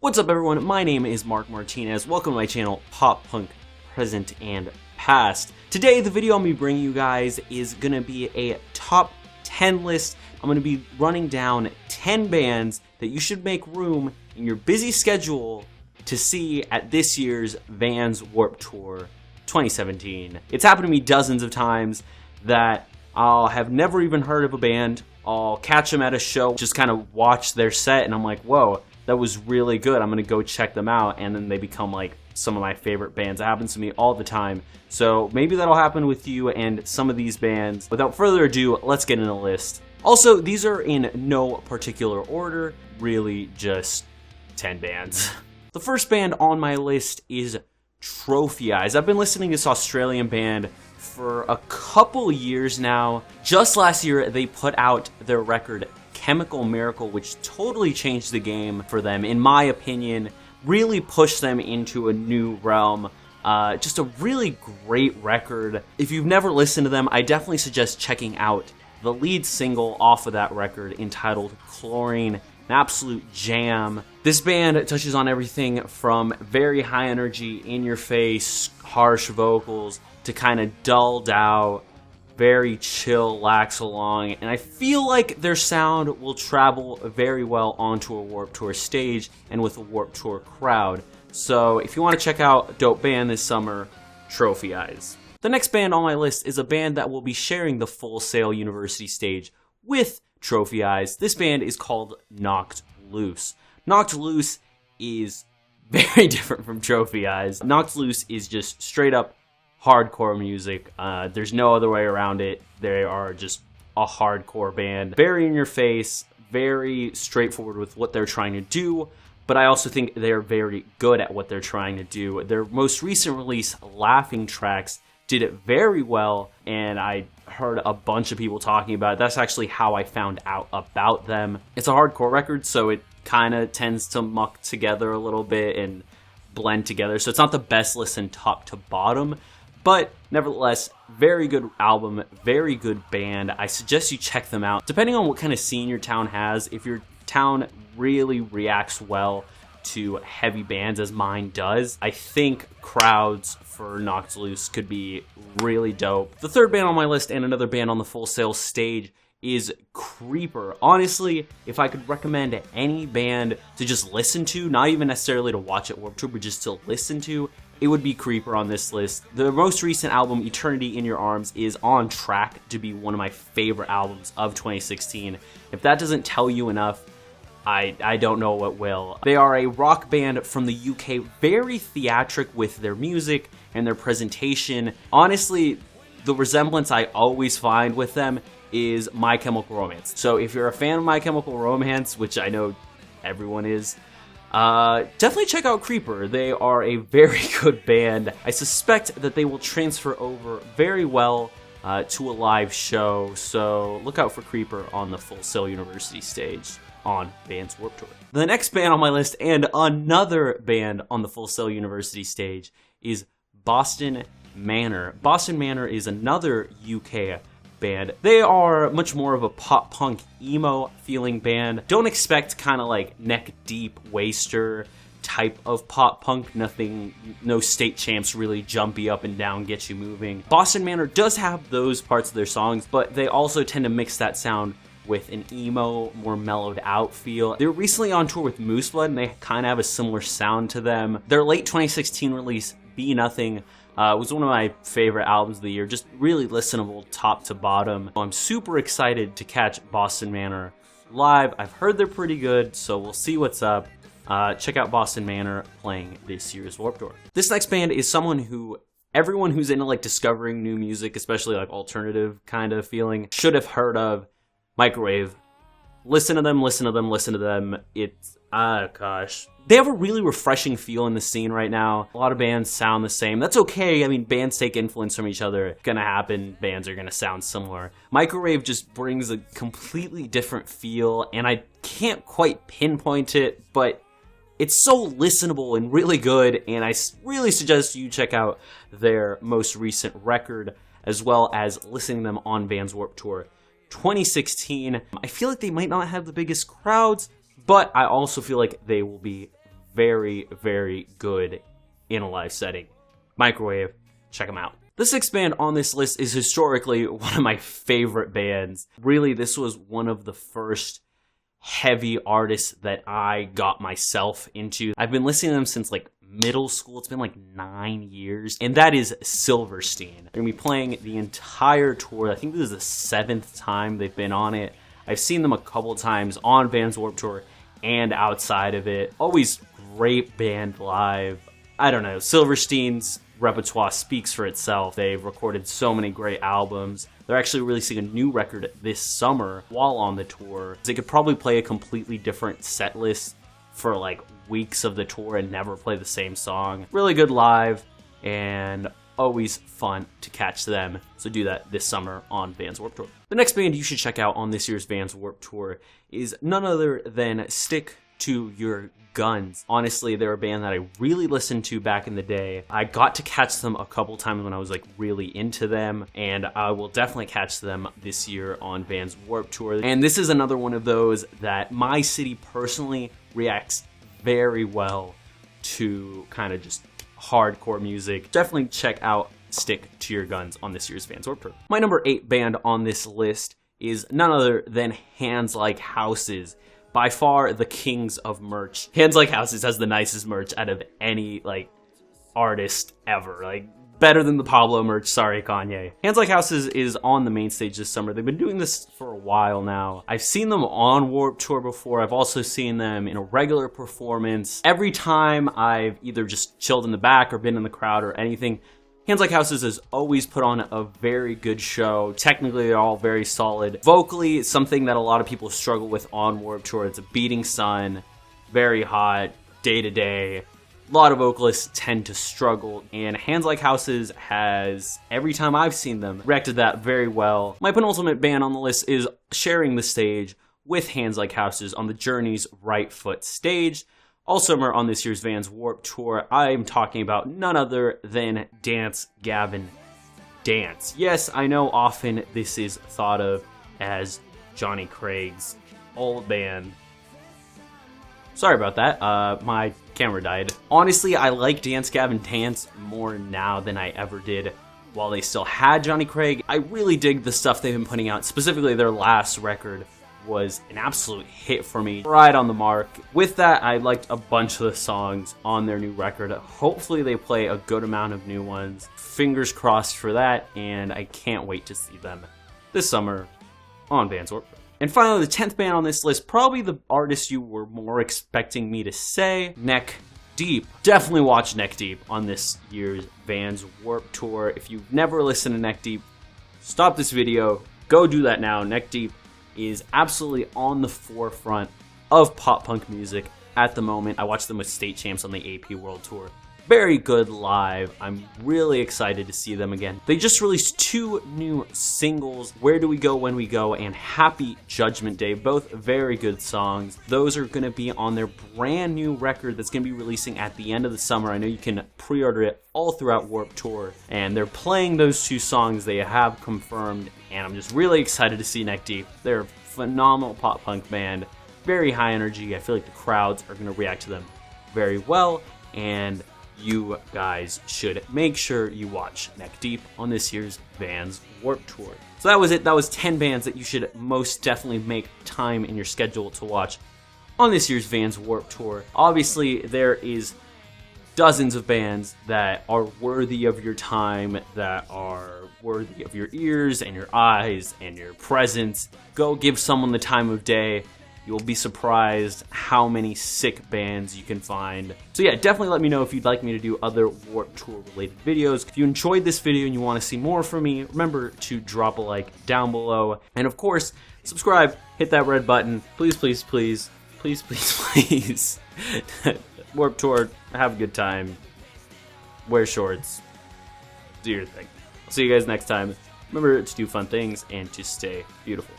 What's up everyone, my name is Mark Martinez. Welcome to my channel, Pop Punk Present and Past. Today the video I'm going to be bringing you guys is going to be a top 10 list. I'm going to be running down 10 bands that you should make room in your busy schedule to see at this year's Vans Warped Tour 2017. It's happened to me dozens of times that I'll have never even heard of a band. I'll catch them at a show, just kind of watch their set, and I'm like, whoa, that was really good. I'm gonna go check them out, and then they become like some of my favorite bands. It happens to me all the time. So maybe that'll happen with you and some of these bands. Without further ado, let's get in the list. Also, these are in no particular order, really just 10 bands. The first band on my list is Trophy Eyes. I've been listening to this Australian band for a couple years now. Just last year, they put out their record Chemical Miracle, which totally changed the game for them, in my opinion, really pushed them into a new realm. Just a really great record. If you've never listened to them, I definitely suggest checking out the lead single off of that record entitled Chlorine, an absolute jam. This band touches on everything from very high energy, in your face, harsh vocals, to kind of dulled out, very chill, lax along, and I feel like their sound will travel very well onto a Warped Tour stage and with a Warped Tour crowd. So if you want to check out a dope band this summer, Trophy Eyes. The next band on my list is a band that will be sharing the Full Sail University stage with Trophy Eyes. This band is called Knocked Loose. Knocked Loose is very different from Trophy Eyes. Knocked Loose is just straight up hardcore music. There's no other way around it. They are just a hardcore band. Very in your face, very straightforward with what they're trying to do, but I also think they're very good at what they're trying to do. Their most recent release, Laughing Tracks, did it very well, and I heard a bunch of people talking about it. That's actually how I found out about them. It's a hardcore record, so it kind of tends to muck together a little bit and blend together, so it's not the best listen top to bottom. But nevertheless, very good album, very good band. I suggest you check them out. Depending on what kind of scene your town has, if your town really reacts well to heavy bands as mine does, I think crowds for Knocked Loose could be really dope. The third band on my list, and another band on the Full Sail stage, is Creeper. Honestly, if I could recommend any band to just listen to, not even necessarily to watch at Warped Tour, but just to listen to, it would be Creeper on this list. The most recent album, Eternity in Your Arms, is on track to be one of my favorite albums of 2016. If that doesn't tell you enough, I don't know what will. They are a rock band from the UK, very theatric with their music and their presentation. Honestly, the resemblance I always find with them is My Chemical Romance. So if you're a fan of My Chemical Romance, which I know everyone is, definitely check out Creeper. They are a very good band. I suspect that they will transfer over very well to a live show, so look out for Creeper on the Full Sail University stage on Vans Warped Tour. The next band on my list, and another band on the Full Sail University stage, is Boston Manor. Boston Manor is another UK band. They are much more of a pop punk emo feeling band. Don't expect kind of like neck deep waster type of pop punk. Nothing, no State Champs really jumpy up and down, get you moving. Boston Manor does have those parts of their songs, but they also tend to mix that sound with an emo, more mellowed out feel. They were recently on tour with Moose Blood, and they kind of have a similar sound to them. Their late 2016 release, Be Nothing, was one of my favorite albums of the year, just really listenable top to bottom. I'm super excited to catch Boston Manor live. I've heard they're pretty good, so we'll see what's up. Check out Boston Manor playing this year's Warped Tour. This next band is someone who everyone who's into like discovering new music, especially like alternative kind of feeling, should have heard of. Microwave. Listen to them, listen to them, listen to them. It's, gosh. They have a really refreshing feel in the scene right now. A lot of bands sound the same. That's okay. I mean, bands take influence from each other. It's gonna happen. Bands are gonna sound similar. Microwave just brings a completely different feel, and I can't quite pinpoint it, but it's so listenable and really good, and I really suggest you check out their most recent record, as well as listening to them on Vans Warped Tour 2016. I feel like they might not have the biggest crowds, but I also feel like they will be very, very good in a live setting. Microwave, check them out. The sixth band on this list is historically one of my favorite bands. Really, this was one of the first heavy artists that I got myself into. I've been listening to them since like middle school. It's been like 9 years, and that is Silverstein. They're gonna be playing the entire tour. I think this is the 7th time they've been on it. I've seen them a couple times on Vans Warped Tour and outside of it. Always great band live. I don't know, Silverstein's repertoire speaks for itself. They've recorded so many great albums. They're actually releasing a new record this summer while on the tour. They could probably play a completely different set list for like weeks of the tour and never play the same song. Really good live and always fun to catch them. So do that this summer on Vans Warped Tour. The next band you should check out on this year's Vans Warped Tour is none other than Stick to Your Guns. Honestly, they're a band that I really listened to back in the day. I got to catch them a couple times when I was like really into them, and I will definitely catch them this year on Vans Warped Tour. And this is another one of those that my city personally reacts very well to kind of just hardcore music. Definitely check out Stick to Your Guns on this year's Vans Warped Tour. My number 8 band on this list is none other than Hands Like Houses. By far the kings of merch. Hands Like Houses has the nicest merch out of any like artist ever. Like better than the Pablo merch, sorry Kanye. Hands Like Houses is on the main stage this summer. They've been doing this for a while now. I've seen them on Warped Tour before. I've also seen them in a regular performance. Every time I've either just chilled in the back or been in the crowd or anything, Hands Like Houses has always put on a very good show. Technically, they're all very solid. Vocally, it's something that a lot of people struggle with on Warped Tour. It's a beating sun, very hot, day to day. A lot of vocalists tend to struggle, and Hands Like Houses has, every time I've seen them, reacted that very well. My penultimate band on the list is sharing the stage with Hands Like Houses on the Journey's Right Foot stage. All summer on this year's Vans Warped Tour, I'm talking about none other than Dance, Gavin, Dance. Yes, I know often this is thought of as Johnny Craig's old band. Sorry about that, my camera died. Honestly, I like Dance, Gavin, Dance more now than I ever did while they still had Johnny Craig. I really dig the stuff they've been putting out, specifically their last record was an absolute hit for me, right on the mark. With that, I liked a bunch of the songs on their new record. Hopefully they play a good amount of new ones. Fingers crossed for that, and I can't wait to see them this summer on Vans Warped Tour. And finally, the 10th band on this list, probably the artist you were more expecting me to say, Neck Deep. Definitely watch Neck Deep on this year's Vans Warped Tour. If you've never listened to Neck Deep, stop this video, go do that now. Neck Deep is absolutely on the forefront of pop punk music at the moment. I watched them with State Champs on the AP World Tour. Very good live. I'm really excited to see them again. They just released 2 new singles, Where Do We Go When We Go and Happy Judgment Day, both very good songs. Those are going to be on their brand new record that's going to be releasing at the end of the summer. I know you can pre-order it all throughout Warped Tour, and they're playing those 2 songs. They have confirmed, and I'm just really excited to see Neck Deep. They're a phenomenal pop punk band, very high energy. I feel like the crowds are going to react to them very well, and you guys should make sure you watch Neck Deep on this year's Vans Warped Tour. So that was it. That was 10 bands that you should most definitely make time in your schedule to watch on this year's Vans Warped Tour. Obviously, there is dozens of bands that are worthy of your time, that are worthy of your ears and your eyes and your presence. Go give someone the time of day. You'll be surprised how many sick bands you can find. So yeah, definitely let me know if you'd like me to do other Warped Tour related videos. If you enjoyed this video and you want to see more from me, remember to drop a like down below. And of course, subscribe, hit that red button. Please, please, please, please, please, please. Warped Tour, have a good time. Wear shorts. Do your thing. I'll see you guys next time. Remember to do fun things and to stay beautiful.